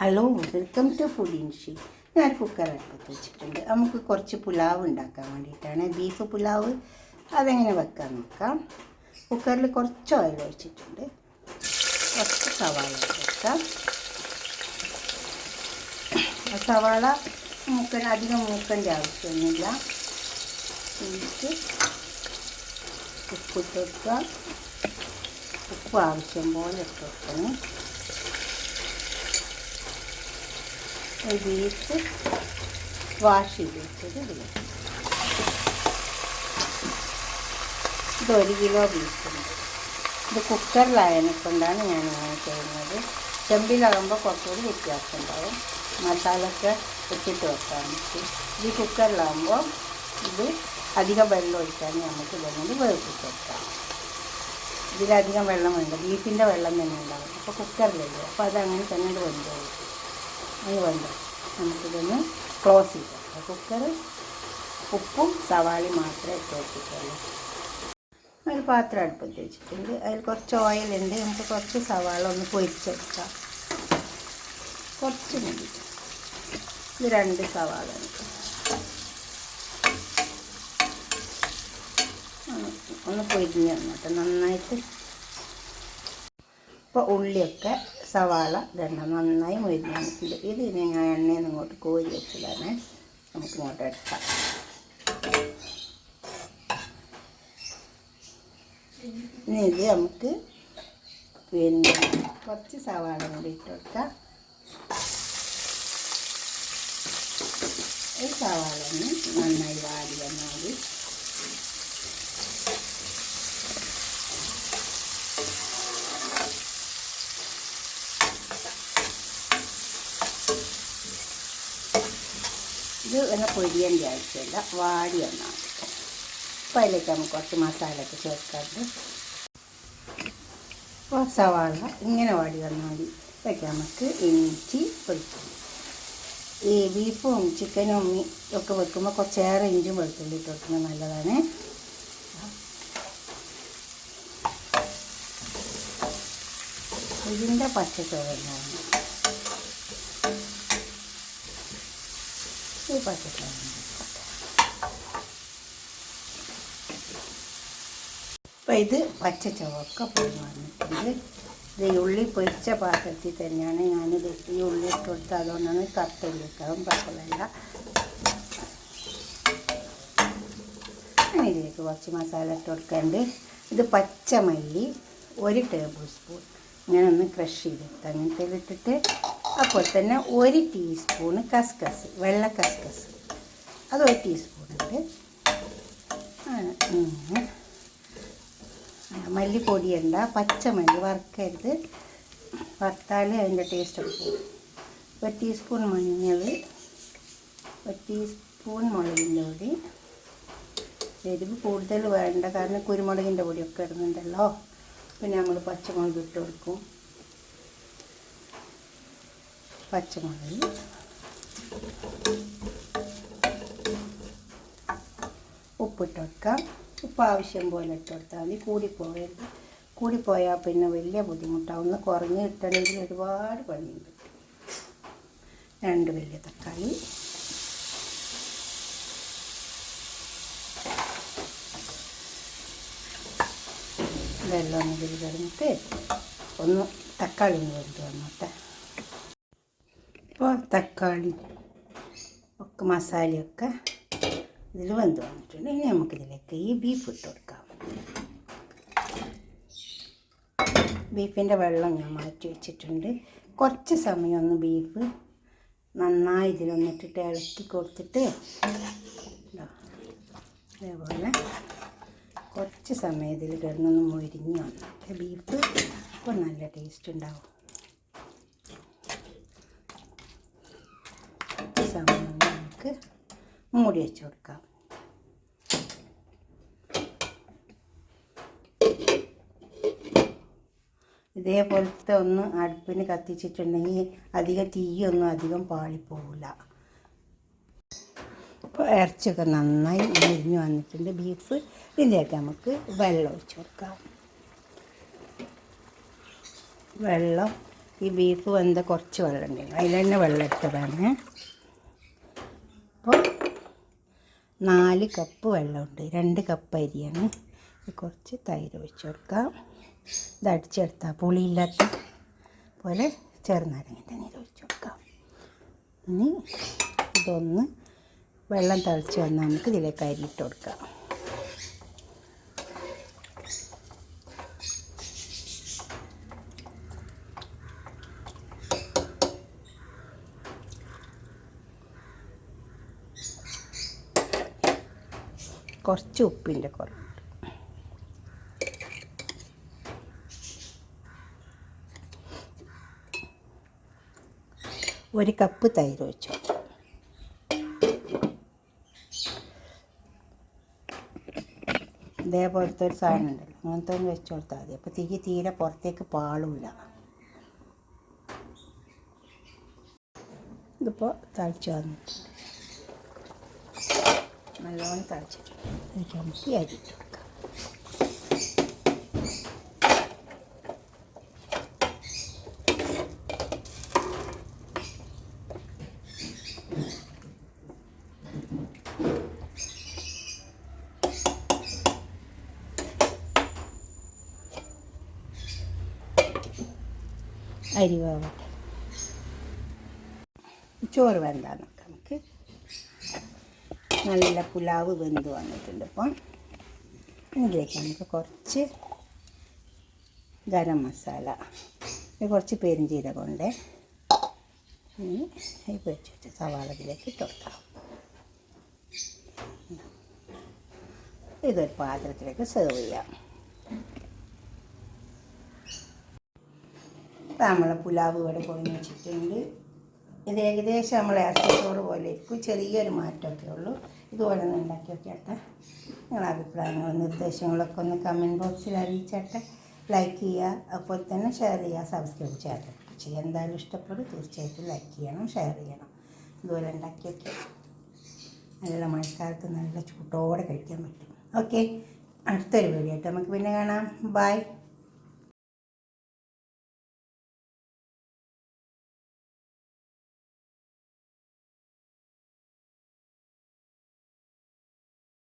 Hello, welcome to food ഇൻഷി. ഞാൻ cooker അടുപ്പത്ത് വെച്ചിട്ടുണ്ട്. നമുക്ക് കുറച്ച് പുലാവ് ഉണ്ടാക്കാൻ വേണ്ടിയിട്ടാണ്. ബീഫ് പുലാവ്. അതെങ്ങനെ വെക്കാൻ നോക്കാം. കുക്കറിൽ കുറച്ച് ഓയിൽ ഒഴിച്ചിട്ടുണ്ട്. കുറച്ച് സവാള വെക്കാം. സവാള അധികം മൂക്കേണ്ട ആവശ്യമൊന്നുമില്ല. എന്നിട്ട് ഉപ്പിട്ട് കൊടുക്കുക. ഉപ്പ് ആവശ്യം പോലെ ഇട്ട് കൊടുക്കണം. ബീഫ് വാഷ് ചെയ്ത് വെച്ചത് ഇതിൽ. ഇത് 1 കിലോ ബീഫുണ്ട്. ഇത് കുക്കറിലായതിനെ കൊണ്ടാണ് ഞാൻ ഇങ്ങനെ ചെയ്യുന്നത്. ചെമ്പിലാകുമ്പോൾ കുറച്ചുകൂടി വ്യത്യാസം ഉണ്ടാവും. മസാലയൊക്കെ ഇട്ടിട്ട് വെക്കാൻ പറ്റും. ഈ കുക്കറിലാകുമ്പോൾ ഇത് അധികം വെള്ളം ഒഴിക്കാൻ നമുക്ക് ഇതൊന്നും വേവിപ്പിച്ച് വെക്കാം. ഇതിലധികം വെള്ളം വേണ്ട, ബീഫിൻ്റെ വെള്ളം തന്നെ ഉണ്ടാവും. അപ്പോൾ കുക്കറിലല്ലേ, അപ്പോൾ അതങ്ങനെ തന്നെ വെന്തോളും. അത് വേണ്ട. നമുക്കിതൊന്ന് ക്ലോസ് ചെയ്ത് കുക്കർ ഉപ്പും സവാളയും മാത്രമേ ഇട്ട് വെച്ചിട്ടുള്ളൂ. ഒരു പാത്രം അടുപ്പത്ത് വെച്ചിട്ടുണ്ട്. അതിൽ കുറച്ച് ഓയിലുണ്ട്. നമുക്ക് കുറച്ച് സവാള ഒന്ന് പൊരിച്ചെടുക്കാം. കുറച്ച് മതി. ഇത് 2 സവാള ഒന്ന് പൊരിഞ്ഞ് വന്നിട്ട് നന്നായിട്ട്. ഇപ്പോൾ ഉള്ളിയൊക്കെ സവാള നന്നായി മൊരിഞ്ഞ് വന്നിട്ടുണ്ട്. ഇത് ഞാൻ എണ്ണയിൽ നിന്ന് ഇങ്ങോട്ട് കോരി വെച്ചതാണ്. നമുക്ക് ഇങ്ങോട്ട് എടുക്കാം. ഇനി ഇത് നമുക്ക് പിന്നെ കുറച്ച് സവാള കൂടി ഇട്ട് കൊടുക്കാം. ഈ സവാള ഒന്ന് നന്നായി വാടി വന്നാൽ മതി. ഇത് ഒന്ന് പൊരിയേണ്ട ആവശ്യമില്ല, വാടി വന്നാൽ മതി. അപ്പോൾ അതിലേക്ക് നമുക്ക് കുറച്ച് മസാലയൊക്കെ ചേർക്കാറുണ്ട്. അപ്പോൾ സവാള ഇങ്ങനെ വാടി വന്നാൽ മതി. ഇതൊക്കെ നമുക്ക് ഇഞ്ചി വെളുത്തുള്ളി. ഈ ബീഫും ചിക്കനും ഒക്കെ വെക്കുമ്പോൾ കുറച്ചേറെ ഇഞ്ചും വെളുത്തുള്ളി ഇട്ട് വെക്കുന്നത് നല്ലതാണ്. ഇതിൻ്റെ പച്ചച്ചോറുണ്ടാവും. ഈ പച്ചച്ചോറ് അപ്പോൾ ഇത് പച്ചച്ചോറൊക്കെ പോയി വന്നിട്ടുണ്ട്. ഇത് ഈ ഉള്ളി പൊരിച്ച പാത്രത്തിൽ തന്നെയാണ് ഞാനിത് ഈ ഉള്ളി ഇട്ട് കൊടുത്തത്. അതുകൊണ്ടാണ് കറുത്തുള്ളിക്കാവും പച്ചലല്ല. ഇതിലേക്ക് കുറച്ച് മസാല ഇട്ട് കൊടുക്കാണ്ട്. ഇത് പച്ചമല്ലി 1 ടേബിൾ സ്പൂൺ ഇങ്ങനെ ഒന്ന് ക്രഷ് ചെയ്തെടുത്ത് അങ്ങനത്തെ ഇട്ടിട്ട്, അപ്പോൾ തന്നെ 1 ടീസ്പൂണ് കസ്കസ്, വെള്ള കസ്കസ്, അത് 1 ടീസ്പൂൺ ഉണ്ട്. മല്ലിപ്പൊടിയണ്ട, പച്ചമല്ലി വറുക്കരുത്. വറുത്താൽ അതിൻ്റെ ടേസ്റ്റൊക്കെ പോകും. 1 ടീസ്പൂൺ മഞ്ഞൾ, 1 ടീസ്പൂൺ മുളകിൻ്റെ പൊടി. എരിവ് കൂടുതൽ വേണ്ട, കാരണം കുരുമുളകിൻ്റെ പൊടിയൊക്കെ ഇടുന്നുണ്ടല്ലോ. പിന്നെ നമ്മൾ പച്ചമുളക് ഇട്ട് കൊടുക്കും. പച്ചമുളക്, ഉപ്പിട്ട് കൊടുക്കാം. ഉപ്പ് ആവശ്യം പോലെ ഇട്ട് കൊടുത്താൽ മതി. കൂടിപ്പോകരുത്. കൂടിപ്പോയാൽ പിന്നെ വലിയ ബുദ്ധിമുട്ടാവും. ഒന്ന് കുറഞ്ഞ് കിട്ടണമെങ്കിൽ ഒരുപാട് പണിയുണ്ട്. 2 വലിയ തക്കാളി, വെള്ളം ഇതിൽ കിടന്നിട്ട് ഒന്ന് തക്കാളി ഒന്ന് വെന്ത് വന്നോട്ടെ. ഇപ്പോൾ തക്കാളി ഒക്കെ മസാലയൊക്കെ ഇതിൽ വെന്ത് വന്നിട്ടുണ്ട്. ഇനി നമുക്കിതിലേക്ക് ഈ ബീഫ് ഇട്ട് കൊടുക്കാം. ബീഫിൻ്റെ വെള്ളം ഞാൻ മാറ്റി വെച്ചിട്ടുണ്ട്. കുറച്ച് സമയം ഒന്ന് ബീഫ് നന്നായി ഇതിലൊന്നിട്ടിട്ട് ഇളക്കി കൊടുത്തിട്ട് അതേപോലെ കുറച്ച് സമയം ഇതിൽ കിടന്നൊന്ന് മൊരിഞ്ഞ് വന്നിട്ട് ബീഫ് ഇപ്പോൾ നല്ല ടേസ്റ്റ് ഉണ്ടാവും. ഈ സമയം നമുക്ക് മൂടി വെച്ച് കൊടുക്കാം. ഇതേപോലത്തെ ഒന്ന് അടുപ്പിന് കത്തിച്ചിട്ടുണ്ടെങ്കിൽ അധികം തീയൊന്നും അധികം പാളിപ്പോവില്ല. ഇപ്പോൾ ഇറച്ചിയൊക്കെ നന്നായി മുരിഞ്ഞ് വന്നിട്ടുണ്ട്. ബീഫ് ഇതിലേക്ക് നമുക്ക് വെള്ളം ഒഴിച്ച് കൊടുക്കാം. വെള്ളം, ഈ ബീഫ് വെന്ത കുറച്ച് വെള്ളം ഉണ്ടായിരുന്നു, അതിൽ തന്നെ വെള്ളം എടുത്തതാണ്. അപ്പോൾ 4 കപ്പ് വെള്ളമുണ്ട്, 2 കപ്പ് അരിയാണ്. കുറച്ച് തൈര് ഒഴിച്ച് കൊടുക്കാം. ഇത് അടിച്ചെടുത്താൽ പുളിയില്ലാത്ത പോലെ ചെറുനാരങ്ങൻ്റെ നീര് ഒഴിച്ച് കൊടുക്കാം. ഇനി ഇതൊന്ന് വെള്ളം തിളച്ച് വന്നാൽ നമുക്ക് ഇതിലേക്ക് അരിയിട്ട് കൊടുക്കാം. കുറച്ച് ഉപ്പിൻ്റെ കുറവുണ്ട്. ഒരു കപ്പ് തൈര് ഒഴിച്ചു. ഇതേപോലത്തെ ഒരു സാധനം ഉണ്ടല്ലോ, അങ്ങനത്തെ ഒന്ന് വെച്ച് കൊടുത്താൽ മതി. അപ്പോൾ തീരെ പുറത്തേക്ക് പാളില്ല. ഇതിപ്പോൾ തിളച്ച് വന്നിട്ടുണ്ട്, നല്ലോണം തിളച്ചിട്ടുണ്ട്. അതിലേക്ക് നമുക്ക് അരി ഇട്ട് കൊടുക്കാം. അരി വേവട്ടെ. ചോറ് വെന്താൽ നോക്കാം നമുക്ക്. നല്ല പുലാവ് വെന്ത് വന്നിട്ടുണ്ട്. അപ്പം ഇതിലേക്ക് നമുക്ക് കുറച്ച് ഗരം മസാല, കുറച്ച് പെരുംജീരകമുണ്ട്. ഇനി ഈ പൊരിച്ച് വെച്ച സവാള ഇതിലേക്ക് ഇട്ട് കൊടുക്കാം. ഇതൊരു പാത്രത്തിലേക്ക് സെർവ് ചെയ്യാം. ഇപ്പം നമ്മളെ പുലാവ് ഇവിടെ പൊടിഞ്ഞ് വെച്ചിട്ടുണ്ട്. ഇത് ഏകദേശം നമ്മൾ ഇറച്ചിച്ചോറ് പോലെ ഇരിക്കും, ചെറിയൊരു മാറ്റമൊക്കെ ഉള്ളൂ. ഇതുപോലെ ഒന്ന് ഉണ്ടാക്കി നോക്കിയാട്ടെ. നിങ്ങളുടെ അഭിപ്രായങ്ങളും നിർദ്ദേശങ്ങളൊക്കെ ഒന്ന് കമൻറ്റ് ബോക്സിൽ അറിയിച്ചാട്ടെ. ലൈക്ക് ചെയ്യുക, അപ്പോൾ തന്നെ ഷെയർ ചെയ്യുക, സബ്സ്ക്രൈബ് ചെയ്യുക. എന്തായാലും ഇഷ്ടപ്പെടും, തീർച്ചയായിട്ടും ലൈക്ക് ചെയ്യണം, ഷെയർ ചെയ്യണം. ഇതുപോലെ ഉണ്ടാക്കി നോക്കിയാൽ നല്ല മഴക്കാലത്ത് നല്ല ചൂട്ടോടെ കഴിക്കാൻ പറ്റും. ഓക്കെ, അടുത്തൊരു വീഡിയോ ആയിട്ട് നമുക്ക് പിന്നെ കാണാം. ബൈ.